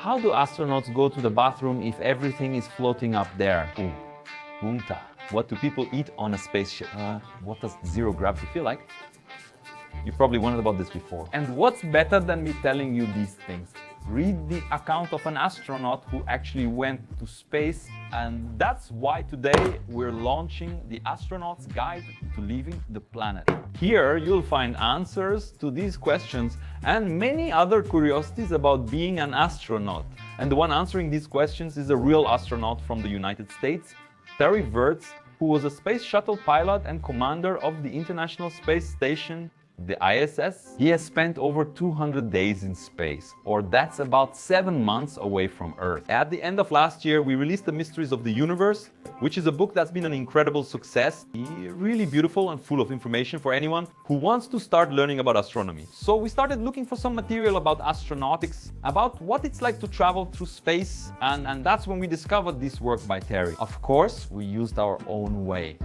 How do astronauts go to the bathroom if everything is floating up there? Ooh, punta. What do people eat on a spaceship? What does zero gravity feel like? You've probably wondered about this before. And what's better than me telling you these things? Read the account of an astronaut who actually went to space, and that's why today we're launching the Astronaut's Guide to Leaving the Planet. Here you'll find answers to these questions and many other curiosities about being an astronaut. And the one answering these questions is a real astronaut from the United States, Virts, who was a space shuttle pilot and commander of the International Space Station, the ISS. He has spent over 200 days in space, or that's about 7 months away from Earth. At the end of last year, we released The Mysteries of the Universe, which is a book that's been an incredible success. Really beautiful and full of information for anyone who wants to start learning about astronomy. So we started looking for some material about astronautics, about what it's like to travel through space, and that's when we discovered this work by Terry. Of course, we used our own way.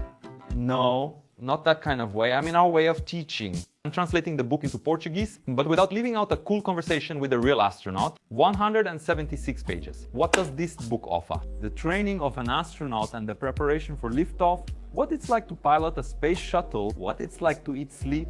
No, not that kind of way. I mean our way of teaching. I'm translating the book into Portuguese, but without leaving out a cool conversation with a real astronaut. 176 pages. What does this book offer? The training of an astronaut and the preparation for liftoff, what it's like to pilot a space shuttle, what it's like to eat, sleep,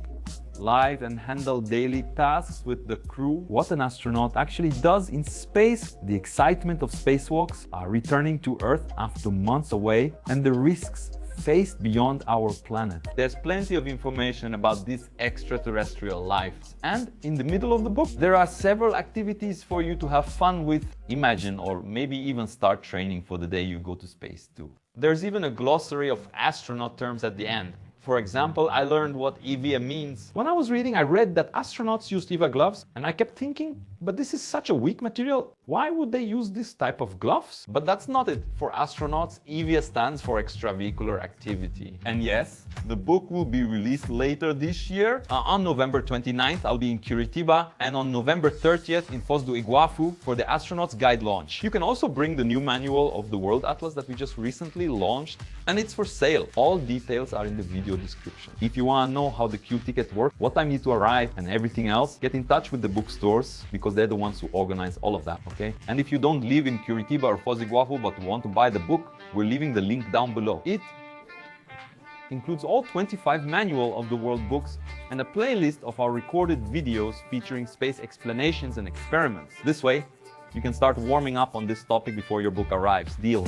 live and handle daily tasks with the crew, what an astronaut actually does in space, the excitement of spacewalks, returning to Earth after months away, and the risks faced beyond our planet. There's plenty of information about this extraterrestrial life. And in the middle of the book, there are several activities for you to have fun with, imagine, or maybe even start training for the day you go to space too. There's even a glossary of astronaut terms at the end. For example, I learned what EVA means. When I was reading, I read that astronauts used EVA gloves, and I kept thinking, but this is such a weak material. Why would they use this type of gloves? But that's not it. For astronauts, EVA stands for extravehicular activity. And yes, the book will be released later this year. On November 29th, I'll be in Curitiba, and on November 30th in Foz do Iguaçu for the Astronaut's Guide launch. You can also bring the new manual of the World Atlas that we just recently launched, and it's for sale. All details are in the video description. If you want to know how the Q ticket works, what time you need to arrive, and everything else, get in touch with the bookstores because they're the ones who organize all of that, okay? And if you don't live in Curitiba or Foz do Iguaçu but want to buy the book, we're leaving the link down below. It includes all 25 manual of the world books and a playlist of our recorded videos featuring space explanations and experiments. This way, you can start warming up on this topic before your book arrives. Deal?